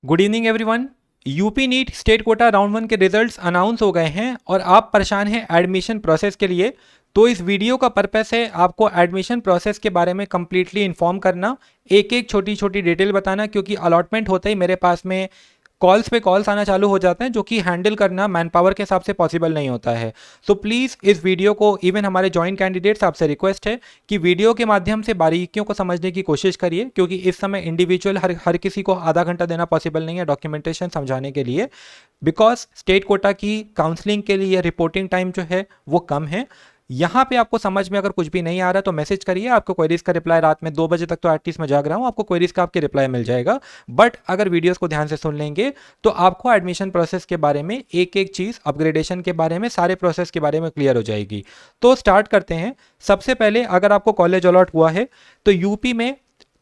Good evening everyone. UP NEET state quota round 1 के results announce हो गए हैं और आप परेशान हैं एडमिशन प्रोसेस के लिए। तो इस वीडियो का पर्पस है आपको एडमिशन प्रोसेस के बारे में कंप्लीटली इन्फॉर्म करना, एक एक छोटी छोटी डिटेल बताना, क्योंकि अलॉटमेंट होते ही मेरे पास में कॉल्स पे कॉल्स आना चालू हो जाते हैं जो कि हैंडल करना मैन पावर के हिसाब से पॉसिबल नहीं होता है। सो प्लीज़ इस वीडियो को, इवन हमारे जॉइंट कैंडिडेट्स आपसे रिक्वेस्ट है कि वीडियो के माध्यम से बारीकियों को समझने की कोशिश करिए, क्योंकि इस समय इंडिविजुअल हर किसी को आधा घंटा देना पॉसिबल नहीं है डॉक्यूमेंटेशन समझाने के लिए, बिकॉज स्टेट कोटा की काउंसलिंग के लिए रिपोर्टिंग टाइम जो है वो कम है। यहाँ पे आपको समझ में अगर कुछ भी नहीं आ रहा तो मैसेज करिए, आपको क्वेरीज का रिप्लाई रात में 2 बजे तक तो एटलीस्ट मैं जाग रहा हूँ, आपको क्वेरीज का आपके रिप्लाई मिल जाएगा। बट अगर वीडियोस को ध्यान से सुन लेंगे तो आपको एडमिशन प्रोसेस के बारे में एक एक चीज़, अपग्रेडेशन के बारे में, सारे प्रोसेस के बारे में क्लियर हो जाएगी। तो स्टार्ट करते हैं। सबसे पहले अगर आपको कॉलेज अलॉट हुआ है तो यूपी में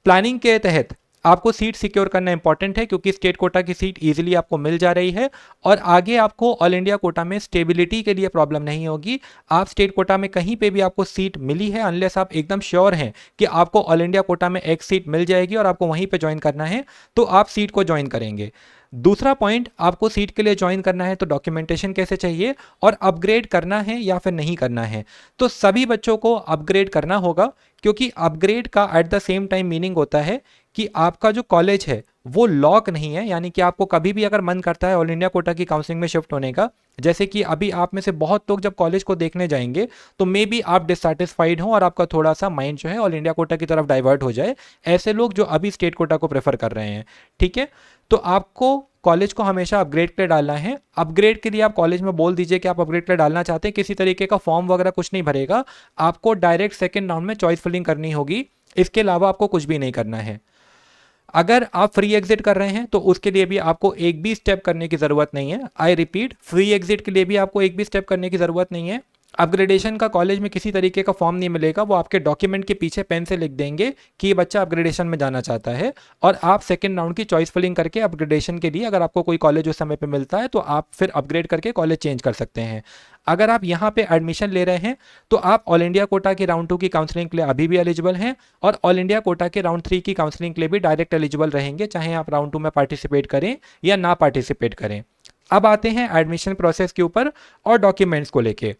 प्लानिंग के तहत आपको सीट सिक्योर करना इंपॉर्टेंट है, क्योंकि स्टेट कोटा की सीट इजीली आपको मिल जा रही है और आगे आपको ऑल इंडिया कोटा में स्टेबिलिटी के लिए प्रॉब्लम नहीं होगी। आप स्टेट कोटा में कहीं पे भी आपको सीट मिली है, अनलेस आप एकदम श्योर हैं कि आपको ऑल इंडिया कोटा में एक सीट मिल जाएगी और आपको वहीं पे ज्वाइन करना है, तो आप सीट को ज्वाइन करेंगे। दूसरा पॉइंट, आपको सीट के लिए ज्वाइन करना है तो डॉक्यूमेंटेशन कैसे चाहिए और अपग्रेड करना है या फिर नहीं करना है। तो सभी बच्चों को अपग्रेड करना होगा, क्योंकि अपग्रेड का at the same time meaning होता है कि आपका जो कॉलेज है वो लॉक नहीं है, यानी कि आपको कभी भी अगर मन करता है ऑल इंडिया कोटा की काउंसलिंग में शिफ्ट होने का, जैसे कि अभी आप में से बहुत लोग जब कॉलेज को देखने जाएंगे तो मे बी आप डिससेटिस्फाइड हो और आपका थोड़ा सा माइंड जो है ऑल इंडिया कोटा की तरफ डाइवर्ट हो जाए, ऐसे लोग जो अभी स्टेट कोटा को प्रेफर कर रहे हैं। ठीक है, तो आपको कॉलेज को हमेशा अपग्रेड के लिए डालना है। अपग्रेड के लिए आप कॉलेज में बोल दीजिए कि आप अपग्रेड के लिए डालना चाहते हैं, किसी तरीके का फॉर्म वगैरह कुछ नहीं भरेगा, आपको डायरेक्ट सेकंड राउंड में चॉइस फिलिंग करनी होगी, इसके अलावा आपको कुछ भी नहीं करना है। अगर आप फ्री एग्जिट कर रहे हैं तो उसके लिए भी आपको एक भी स्टेप करने की जरूरत नहीं है। आई रिपीट, फ्री एग्जिट के लिए भी आपको एक भी स्टेप करने की जरूरत नहीं है। अपग्रेडेशन का कॉलेज में किसी तरीके का फॉर्म नहीं मिलेगा, वो आपके डॉक्यूमेंट के पीछे पेन से लिख देंगे कि ये बच्चा अपग्रेडेशन में जाना चाहता है, और आप सेकंड राउंड की चॉइस फिलिंग करके अपग्रेडेशन के लिए, अगर आपको कोई कॉलेज उस समय पे मिलता है तो आप फिर अपग्रेड करके कॉलेज चेंज कर सकते हैं। अगर आप यहाँ पे एडमिशन ले रहे हैं तो आप ऑल इंडिया कोटा की राउंड 2 की काउंसलिंग के लिए अभी भी एलिजिबल हैं, और ऑल इंडिया कोटा के राउंड 3 की काउंसलिंग के लिए भी डायरेक्ट एलिजिबल रहेंगे, चाहे आप राउंड 2 में पार्टिसिपेट करें या ना पार्टिसिपेट करें। अब आते हैं एडमिशन प्रोसेस के ऊपर और डॉक्यूमेंट्स को लेके।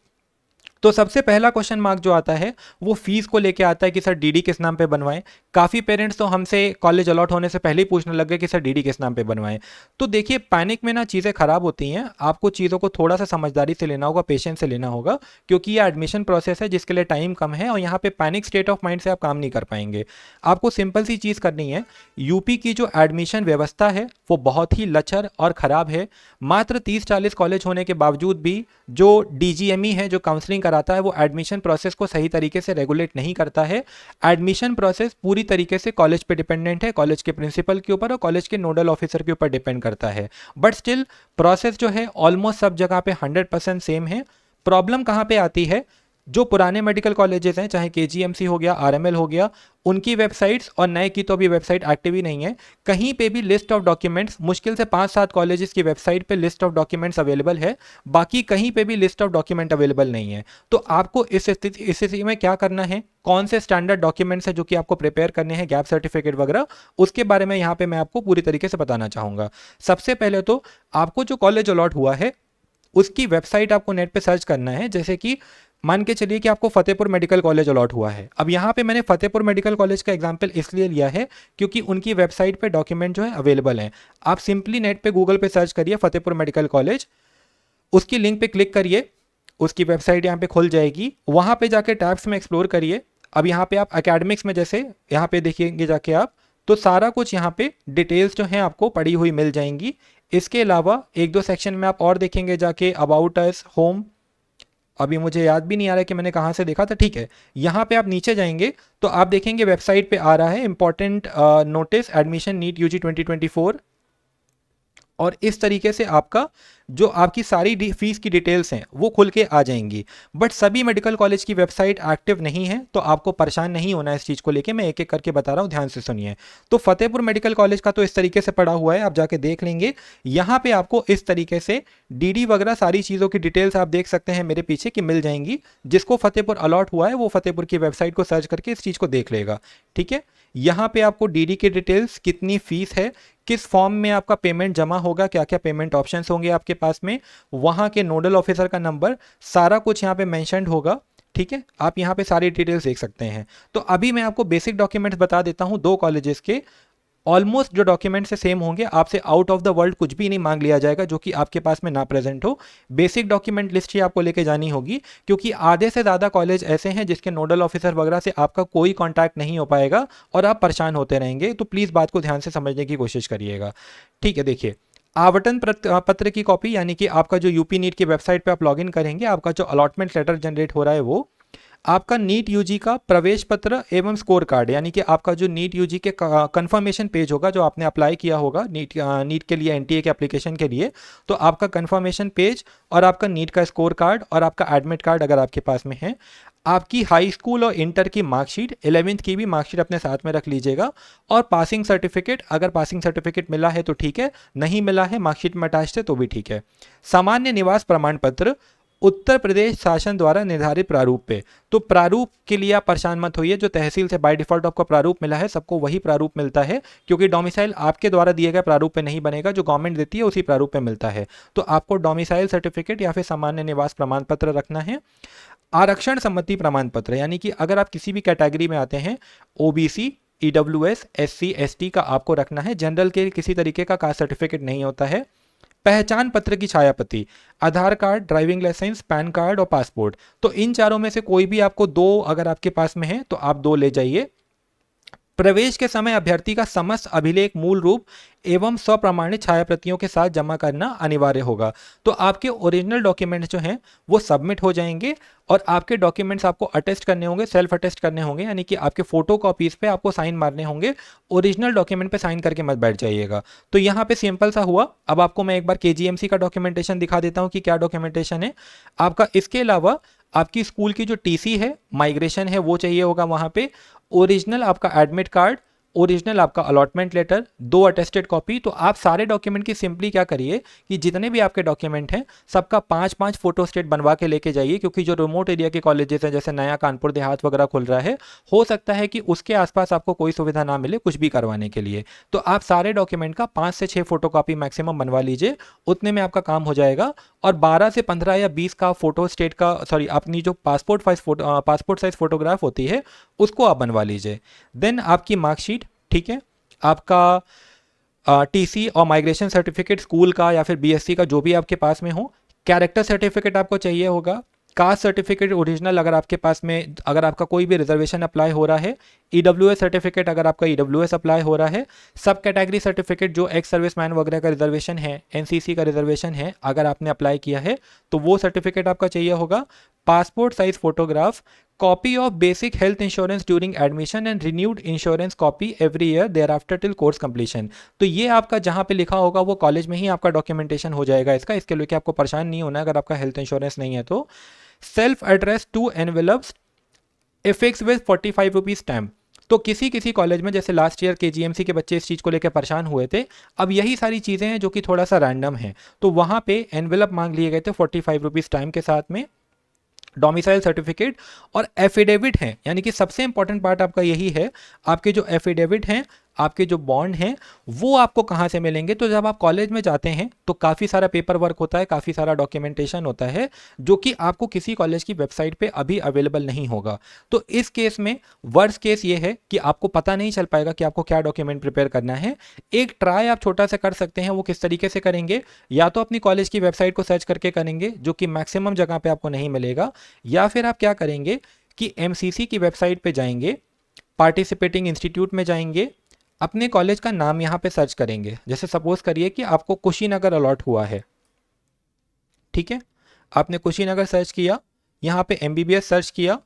तो सबसे पहला क्वेश्चन मार्क जो आता है वो फीस को लेके आता है कि सर डीडी किस नाम पे बनवाएं। काफ़ी पेरेंट्स तो हमसे कॉलेज अलॉट होने से पहले ही पूछने लग गए कि सर डीडी किस नाम पे बनवाएं। तो देखिए, पैनिक में ना चीज़ें खराब होती हैं, आपको चीज़ों को थोड़ा सा समझदारी से लेना होगा, पेशेंस से लेना होगा, क्योंकि ये एडमिशन प्रोसेस है जिसके लिए टाइम कम है और यहाँ पे पैनिक स्टेट ऑफ माइंड से आप काम नहीं कर पाएंगे। आपको सिंपल सी चीज़ करनी है। यूपी की जो एडमिशन व्यवस्था है वो बहुत ही लचर और ख़राब है। मात्र 30-40 कॉलेज होने के बावजूद भी जो डीजीएमई है, जो काउंसलिंग कराता है, वो एडमिशन प्रोसेस को सही तरीके से रेगुलेट नहीं करता है। एडमिशन प्रोसेस पूरी तरीके से कॉलेज पे डिपेंडेंट है, कॉलेज के प्रिंसिपल के ऊपर और कॉलेज के नोडल ऑफिसर के ऊपर डिपेंड करता है। बट स्टिल प्रोसेस जो है ऑलमोस्ट सब जगह पे 100% सेम है। प्रॉब्लम कहाँ पे आती है? जो पुराने मेडिकल कॉलेजेस हैं, चाहे केजीएमसी हो गया, आरएमएल हो गया, उनकी वेबसाइट्स, और नए की तो अभी वेबसाइट एक्टिव ही नहीं है, कहीं पे भी लिस्ट ऑफ डॉक्यूमेंट्स, मुश्किल से 5-7 कॉलेजेस की वेबसाइट पे लिस्ट ऑफ डॉक्यूमेंट्स अवेलेबल है, बाकी कहीं पे भी लिस्ट ऑफ डॉक्यूमेंट अवेलेबल नहीं है। तो आपको इस स्थिति में क्या करना है, कौन से स्टैंडर्ड डॉक्यूमेंट्स है जो कि आपको प्रिपेयर करने हैं, गैप सर्टिफिकेट वगैरह, उसके बारे में यहाँ पे मैं आपको पूरी तरीके से बताना चाहूँगा। सबसे पहले तो आपको जो कॉलेज अलॉट हुआ है उसकी वेबसाइट आपको नेट पे सर्च करना है। जैसे कि मान के चलिए कि आपको फतेहपुर मेडिकल कॉलेज अलॉट हुआ है। अब यहाँ पे मैंने फतेहपुर मेडिकल कॉलेज का एग्जांपल इसलिए लिया है क्योंकि उनकी वेबसाइट पे डॉक्यूमेंट जो है अवेलेबल हैं। आप सिंपली नेट पे गूगल पे सर्च करिए फतेहपुर मेडिकल कॉलेज, उसकी लिंक पे क्लिक करिए, उसकी वेबसाइट यहाँ पे खुल जाएगी। वहाँ पे जाके टैब्स में एक्सप्लोर करिए। अब यहाँ पे आप एकेडमिक्स में जैसे यहाँ पे देखिएंगे जाके आप, तो सारा कुछ यहाँ पे डिटेल्स जो हैं आपको पड़ी हुई मिल जाएंगी। इसके अलावा 1-2 सेक्शन में आप और देखेंगे जाके, अबाउट अस, होम, अभी मुझे याद भी नहीं आ रहा है कि मैंने कहाँ से देखा था। ठीक है, यहाँ पे आप नीचे जाएंगे तो आप देखेंगे वेबसाइट पे आ रहा है important notice admission NEET UG 2024, और इस तरीके से आपका जो आपकी सारी फीस की डिटेल्स हैं वो खुल के आ जाएंगी। बट सभी मेडिकल कॉलेज की वेबसाइट एक्टिव नहीं है, तो आपको परेशान नहीं होना है इस चीज़ को लेके, मैं एक एक करके बता रहा हूँ, ध्यान से सुनिए। तो फतेहपुर मेडिकल कॉलेज का तो इस तरीके से पड़ा हुआ है, आप जाके देख लेंगे। यहाँ पे आपको इस तरीके से डीडी वगैरह सारी चीज़ों की डिटेल्स आप देख सकते हैं मेरे पीछे कि मिल जाएंगी। जिसको फतेहपुर अलॉट हुआ है वो फतेहपुर की वेबसाइट को सर्च करके इस चीज़ को देख लेगा। ठीक है, यहाँ पे आपको डीडी की डिटेल्स, कितनी फीस है, किस फॉर्म में आपका पेमेंट जमा होगा, क्या क्या पेमेंट ऑप्शंस होंगे आपके पास में, वहाँ के नोडल ऑफिसर का नंबर, सारा कुछ यहाँ पे मेंशन्ड होगा। ठीक है, आप यहाँ पे सारी डिटेल्स देख सकते हैं। तो अभी मैं आपको बेसिक डॉक्यूमेंट्स बता देता हूँ दो कॉलेजेस के। ऑलमोस्ट जो डॉक्यूमेंट्स से सेम होंगे, आपसे आउट ऑफ द वर्ल्ड कुछ भी नहीं मांग लिया जाएगा जो कि आपके पास में ना प्रेजेंट हो। बेसिक डॉक्यूमेंट लिस्ट ही आपको लेके जानी होगी, क्योंकि आधे से ज़्यादा कॉलेज ऐसे हैं जिसके नोडल ऑफिसर वगैरह से आपका कोई कॉन्टैक्ट नहीं हो पाएगा और आप परेशान होते रहेंगे। तो प्लीज़ बात को ध्यान से समझने की कोशिश पड़िएगा। ठीक है, देखिए, आवंटन पत्र की कॉपी, यानी कि आपका जो यूपी नीट की वेबसाइट पे आप लॉगिन करेंगे, आपका जो अलॉटमेंट लेटर जनरेट हो रहा है वो, आपका नीट यूजी का प्रवेश पत्र एवं स्कोर कार्ड, यानी कि आपका जो नीट यूजी के कंफर्मेशन पेज होगा, जो आपने अप्लाई किया होगा नीट के लिए, एनटीए के एप्लीकेशन के लिए, तो आपका कंफर्मेशन पेज और आपका नीट का स्कोर कार्ड और आपका एडमिट कार्ड अगर आपके पास में है, आपकी हाई स्कूल और इंटर की मार्कशीट, 11वीं की भी मार्कशीट अपने साथ में रख लीजिएगा, और पासिंग सर्टिफिकेट, अगर पासिंग सर्टिफिकेट मिला है तो ठीक है, नहीं मिला है मार्कशीट में अटैच्ड है तो भी ठीक है। सामान्य निवास प्रमाण पत्र उत्तर प्रदेश शासन द्वारा निर्धारित प्रारूप पे, तो प्रारूप के लिए आप परेशान मत होइए, जो तहसील से बाय डिफॉल्ट आपको प्रारूप मिला है, सबको वही प्रारूप मिलता है, क्योंकि डोमिसाइल आपके द्वारा दिए गए प्रारूप पे नहीं बनेगा, जो गवर्नमेंट देती है उसी प्रारूप पे मिलता है। तो आपको डोमिसाइल सर्टिफिकेट या फिर सामान्य निवास प्रमाण पत्र रखना है। आरक्षण सम्मति प्रमाण पत्र, यानी कि अगर आप किसी भी कैटेगरी में आते हैं, ओबीसी, ईडब्ल्यूएस, एससी, एसटी का आपको रखना है, जनरल के किसी तरीके का कास्ट सर्टिफिकेट नहीं होता है। पहचान पत्र की छायाप्रति, Aadhaar card, driving licence, PAN card और पासपोर्ट, तो इन चारों में से कोई भी आपको दो अगर आपके पास में है तो आप दो ले जाइए। प्रवेश के समय अभ्यर्थी का समस्त अभिलेख मूल रूप एवं स्वप्रमाणित छायाप्रतियों के साथ जमा करना अनिवार्य होगा। तो आपके ओरिजिनल डॉक्यूमेंट्स जो हैं वो सबमिट हो जाएंगे और आपके डॉक्यूमेंट्स आपको अटेस्ट करने होंगे, सेल्फ अटेस्ट करने होंगे, यानी कि आपके फोटो कॉपीज पे आपको साइन मारने होंगे। ओरिजिनल डॉक्यूमेंट पे साइन करके मत बैठ जाइएगा। तो यहाँ पे सिंपल सा हुआ। अब आपको मैं एक बार केजीएमसी का डॉक्यूमेंटेशन दिखा देता हूँ कि क्या डॉक्यूमेंटेशन है आपका। इसके अलावा आपकी स्कूल की जो टीसी है, माइग्रेशन है, वो चाहिए होगा वहाँ पे। ओरिजिनल आपका एडमिट कार्ड, ओरिजिनल आपका अलॉटमेंट लेटर, दो अटेस्टेड कॉपी। तो आप सारे डॉक्यूमेंट की सिंपली क्या करिए कि जितने भी आपके डॉक्यूमेंट हैं सबका 5-5 फोटो स्टेट बनवा के लेके जाइए, क्योंकि जो रिमोट एरिया के कॉलेजेस हैं, जैसे नया कानपुर देहात वगैरह खुल रहा है, हो सकता है कि उसके आसपास आपको कोई सुविधा ना मिले कुछ भी करवाने के लिए। तो आप सारे डॉक्यूमेंट का 5 से 6 फोटो कॉपी मैक्सिमम बनवा लीजिए, उतने में आपका काम हो जाएगा। और 12 से 15 या 20 का फोटो स्टेट का, सॉरी, अपनी जो पासपोर्ट साइज फोटोग्राफ होती है उसको आप बनवा लीजिए। देन आपकी मार्कशीट, ठीक है, आपका टीसी और माइग्रेशन सर्टिफिकेट स्कूल का या फिर बीएससी का जो भी आपके पास में हो। कैरेक्टर सर्टिफिकेट आपको चाहिए होगा। कास्ट सर्टिफिकेट ओरिजिनल अगर आपके पास में, अगर आपका कोई भी रिजर्वेशन अप्लाई हो रहा है। ईडब्ल्यूएस सर्टिफिकेट अगर आपका ईडब्ल्यूएस अप्लाई हो रहा है। सब कैटेगरी सर्टिफिकेट, जो एक्स सर्विसमैन वगैरह का रिजर्वेशन है, एनसीसी का रिजर्वेशन है, अगर आपने अप्लाई किया है तो वो सर्टिफिकेट आपका चाहिए होगा। Passport size photograph, copy of basic health insurance during admission and renewed insurance copy every year thereafter till course completion. तो ये आपका जहाँ पे लिखा होगा वो कॉलेज में ही आपका डॉक्यूमेंटेशन हो जाएगा इसका, इसके लिए आपको परेशान नहीं होना अगर आपका हेल्थ इंश्योरेंस नहीं है तो। Self address 2 envelopes affix with 45 rupees stamp. तो किसी किसी कॉलेज में, जैसे लास्ट ईयर केजीएमसी के बच्चे इस चीज़ को लेकर परेशान हुए थे। अब यही सारी चीज़ें हैं जो कि थोड़ा सा रैंडम है, तो वहाँ पे एनवेलप मांग लिए गए थे 45 रुपीज टाइम के साथ में। डोमिसाइल सर्टिफिकेट और एफिडेविट हैं, यानी कि सबसे इंपॉर्टेंट पार्ट आपका यही है। आपके जो एफिडेविट हैं, आपके जो बॉन्ड हैं, वो आपको कहाँ से मिलेंगे? तो जब आप कॉलेज में जाते हैं तो काफ़ी सारा पेपर वर्क होता है, काफ़ी सारा डॉक्यूमेंटेशन होता है, जो कि आपको किसी कॉलेज की वेबसाइट पे अभी अवेलेबल नहीं होगा। तो इस केस में वर्स्ट केस ये है कि आपको पता नहीं चल पाएगा कि आपको क्या डॉक्यूमेंट प्रिपेयर करना है। एक ट्राई आप छोटा सा कर सकते हैं। वो किस तरीके से करेंगे? या तो अपनी कॉलेज की वेबसाइट को सर्च करके करेंगे, जो कि मैक्सिमम जगह पे आपको नहीं मिलेगा, या फिर आप क्या करेंगे कि एमसीसी की वेबसाइट पे जाएंगे, पार्टिसिपेटिंग इंस्टीट्यूट में जाएंगे, अपने कॉलेज का नाम यहाँ पे सर्च करेंगे। जैसे सपोज करिए कि आपको कुशीनगर अलॉट हुआ है, ठीक है, आपने कुशीनगर सर्च किया, यहाँ पे एमबीबीएस सर्च किया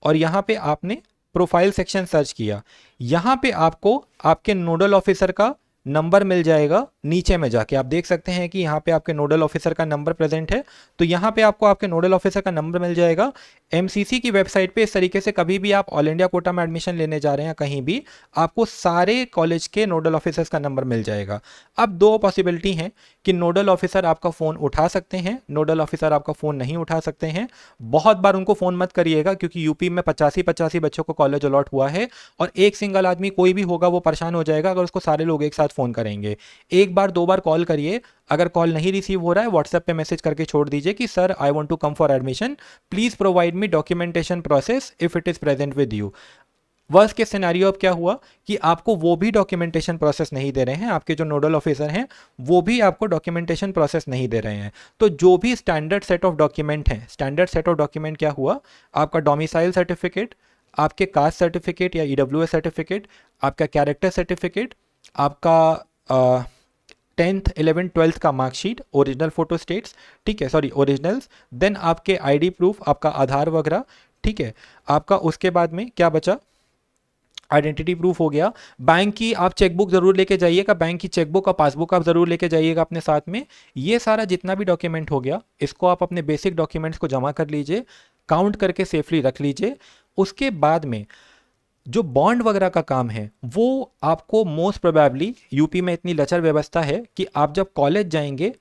और यहाँ पे आपने प्रोफाइल सेक्शन सर्च किया। यहाँ पे आपको आपके नोडल ऑफिसर का नंबर मिल जाएगा नीचे में जाके। आप देख सकते हैं कि यहाँ पे आपके नोडल ऑफिसर का नंबर प्रेजेंट है, तो यहाँ पे आपको आपके नोडल ऑफिसर का नंबर मिल जाएगा। एमसीसी की वेबसाइट पे इस तरीके से कभी भी आप ऑल इंडिया कोटा में एडमिशन लेने जा रहे हैं कहीं भी, आपको सारे कॉलेज के नोडल ऑफिसर्स का नंबर मिल जाएगा। अब दो पॉसिबिलिटी हैं कि नोडल ऑफिसर आपका फ़ोन उठा सकते हैं, नोडल ऑफिसर आपका फ़ोन नहीं उठा सकते हैं। बहुत बार उनको फ़ोन मत करिएगा, क्योंकि यूपी में 85 बच्चों को कॉलेज अलॉट हुआ है और एक सिंगल आदमी कोई भी होगा वो परेशान हो जाएगा अगर उसको सारे लोग एक साथ फ़ोन करेंगे। एक बार दो बार कॉल करिए, अगर कॉल नहीं रिसीव हो रहा है व्हाट्सएप पे मैसेज करके छोड़ दीजिए कि sir I want to come for admission, please provide me documentation process if it is present with you. Worst के सिनेरियो अब क्या हुआ कि आपको वो भी डॉक्यूमेंटेशन प्रोसेस नहीं दे रहे हैं, आपके जो नोडल ऑफिसर हैं वो भी आपको डॉक्यूमेंटेशन प्रोसेस नहीं दे रहे हैं। तो जो भी स्टैंडर्ड सेट ऑफ डॉक्यूमेंट हैं, स्टैंडर्ड सेट ऑफ डॉक्यूमेंट क्या हुआ, आपका डोमिसाइल सर्टिफिकेट, आपके कास्ट सर्टिफिकेट या ईडब्ल्यूएस सर्टिफिकेट, आपका कैरेक्टर सर्टिफिकेट, आपका 10th 11th 12th का मार्कशीट, ओरिजिनल फोटो स्टेट्स, ठीक है, सॉरी ओरिजिनल्स, देन आपके आईडी प्रूफ, आपका आधार वगैरह, ठीक है। आपका उसके बाद में क्या बचा, आइडेंटिटी प्रूफ हो गया। बैंक की आप चेकबुक जरूर लेके जाइएगा, बैंक की चेकबुक और पासबुक आप जरूर लेके जाइएगा अपने साथ में। ये सारा जितना भी डॉक्यूमेंट हो गया, इसको आप अपने बेसिक डॉक्यूमेंट्स को जमा कर लीजिए, काउंट करके सेफली रख लीजिए। उसके बाद में जो बॉन्ड वगैरह का काम है वो आपको मोस्ट प्रोबेबली, यूपी में इतनी लचर व्यवस्था है कि आप जब कॉलेज जाएंगे,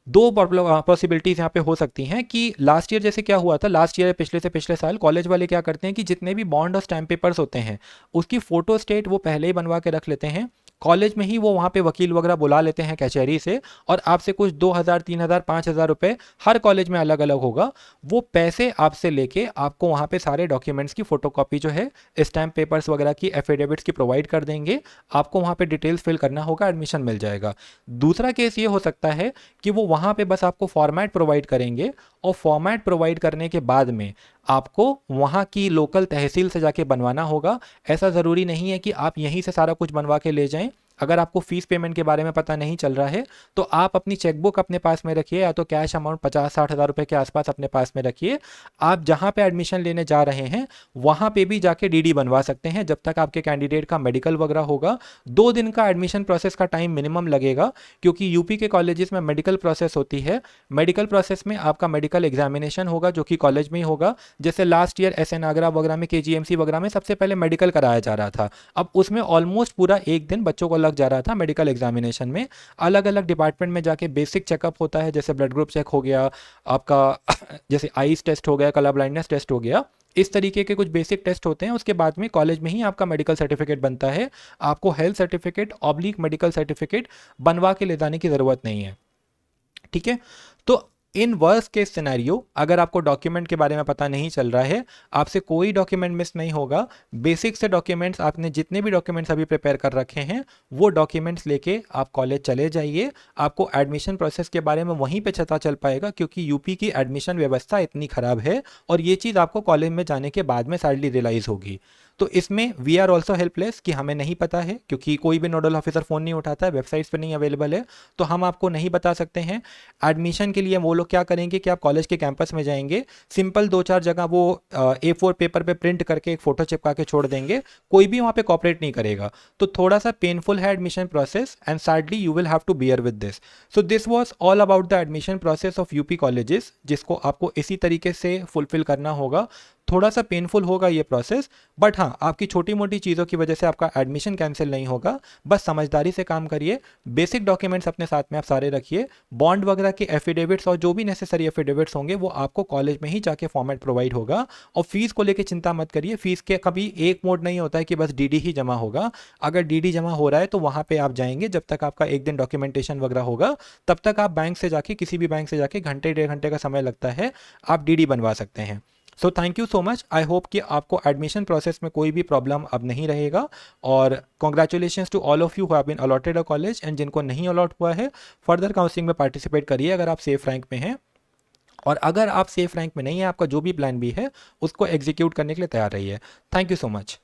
दो पॉसिबिलिटीज़ यहाँ पे हो सकती हैं कि लास्ट ईयर जैसे क्या हुआ था, लास्ट ईयर पिछले से पिछले साल कॉलेज वाले क्या करते हैं कि जितने भी बॉन्ड और स्टैम्प पेपर्स होते हैं उसकी फ़ोटो स्टेट वो पहले ही बनवा के रख लेते हैं। कॉलेज में ही वो वहाँ पे वकील वगैरह बुला लेते हैं कचहरी से, और आपसे कुछ 2000 3000 5000 रुपये, हर कॉलेज में अलग अलग होगा, वो पैसे आपसे लेके आपको वहाँ पे सारे डॉक्यूमेंट्स की फ़ोटोकॉपी जो है, स्टैम्प पेपर्स वगैरह की, एफिडेविट्स की प्रोवाइड कर देंगे। आपको वहाँ पे डिटेल्स फिल करना होगा, एडमिशन मिल जाएगा। दूसरा केस ये हो सकता है कि वो वहाँ पे बस आपको फॉर्मेट प्रोवाइड करेंगे, और फॉर्मेट प्रोवाइड करने के बाद में आपको वहाँ की लोकल तहसील से जाके बनवाना होगा। ऐसा ज़रूरी नहीं है कि आप यहीं से सारा कुछ बनवा के ले जाएं। अगर आपको फ़ीस पेमेंट के बारे में पता नहीं चल रहा है तो आप अपनी चेकबुक अपने पास में रखिए, या तो कैश अमाउंट 50-60 हज़ार रुपये के आसपास अपने पास में रखिए। आप जहाँ पे एडमिशन लेने जा रहे हैं वहाँ पे भी जाके डीडी बनवा सकते हैं, जब तक आपके कैंडिडेट का मेडिकल वगैरह होगा। 2 दिन का एडमिशन प्रोसेस का टाइम मिनिमम लगेगा, क्योंकि यूपी के कॉलेजेस में मेडिकल प्रोसेस होती है। मेडिकल प्रोसेस में आपका मेडिकल एग्जामिनेशन होगा जो कि कॉलेज में ही होगा। जैसे लास्ट ईयर एसएन आगरा वगैरह में, केजीएमसी वगैरह में सबसे पहले मेडिकल कराया जा रहा था, अब उसमें ऑलमोस्ट पूरा एक दिन बच्चों को लग जा रहा था मेडिकल एग्जामिनेशन में। अलग अलग डिपार्टमेंट में जाके बेसिक चेकअप होता है, जैसे ब्लड ग्रुप चेक हो गया आपका, जैसे आईज टेस्ट हो गया, कलर ब्लाइंडनेस टेस्ट हो गया, इस तरीके के कुछ बेसिक टेस्ट होते हैं। उसके बाद में कॉलेज में ही आपका मेडिकल सर्टिफिकेट बनता है। आपको health certificate oblique medical certificate बनवा के ले जाने की ज़रूरत नहीं है, ठीक है। तो इन वर्स्ट केस सिनेरियो, अगर आपको डॉक्यूमेंट के बारे में पता नहीं चल रहा है, आपसे कोई डॉक्यूमेंट मिस नहीं होगा। बेसिक से डॉक्यूमेंट्स, आपने जितने भी डॉक्यूमेंट्स अभी प्रिपेयर कर रखे हैं वो डॉक्यूमेंट्स लेके आप कॉलेज चले जाइए। आपको एडमिशन प्रोसेस के बारे में वहीं पे पता चल पाएगा, क्योंकि यूपी की एडमिशन व्यवस्था इतनी ख़राब है, और ये चीज़ आपको कॉलेज में जाने के बाद में सैडली रियलाइज़ होगी। तो इसमें वी आर ऑल्सो हेल्पलेस कि हमें नहीं पता है, क्योंकि कोई भी नोडल ऑफिसर फ़ोन नहीं उठाता है, वेबसाइट्स पे नहीं अवेलेबल है, तो हम आपको नहीं बता सकते हैं। एडमिशन के लिए वो लोग क्या करेंगे कि आप कॉलेज के कैंपस में जाएंगे, सिंपल 2-4 जगह वो A4 पेपर पे प्रिंट करके एक फ़ोटो चिपका के छोड़ देंगे, कोई भी वहाँ पे कॉपरेट नहीं करेगा। तो थोड़ा सा पेनफुल है admission process, and sadly you will have to bear with this. So this was all about the admission process of UP colleges, जिसको आपको इसी तरीके से फुलफिल करना होगा। थोड़ा सा पेनफुल होगा ये प्रोसेस, बट हाँ, आपकी छोटी मोटी चीज़ों की वजह से आपका एडमिशन कैंसिल नहीं होगा। बस समझदारी से काम करिए, बेसिक डॉक्यूमेंट्स अपने साथ में आप सारे रखिए, बॉन्ड वगैरह के एफिडेविट्स और जो भी नेसेसरी एफिडेविट्स होंगे वो आपको कॉलेज में ही जाके फॉर्मेट प्रोवाइड होगा। और फीस को लेकर चिंता मत करिए, फीस के कभी एक मोड नहीं होता है कि बस डीडी ही जमा होगा। अगर डीडी जमा हो रहा है तो वहाँ पर आप जाएंगे, जब तक आपका एक दिन डॉक्यूमेंटेशन वगैरह होगा तब तक आप बैंक से जाके, किसी भी बैंक से जाके, घंटे 1.5 घंटे का समय लगता है, आप डीडी बनवा सकते हैं। So thank you so much. I hope कि आपको एडमिशन प्रोसेस में कोई भी प्रॉब्लम अब नहीं रहेगा, और congratulations to all of you who have been allotted a college, and जिनको नहीं अलॉट हुआ है फर्दर काउंसलिंग में पार्टिसिपेट करिए अगर आप सेफ रैंक में हैं, और अगर आप सेफ रैंक में नहीं है, आपका जो भी प्लान भी है उसको एग्जीक्यूट करने के लिए तैयार रहिए। Thank you so much.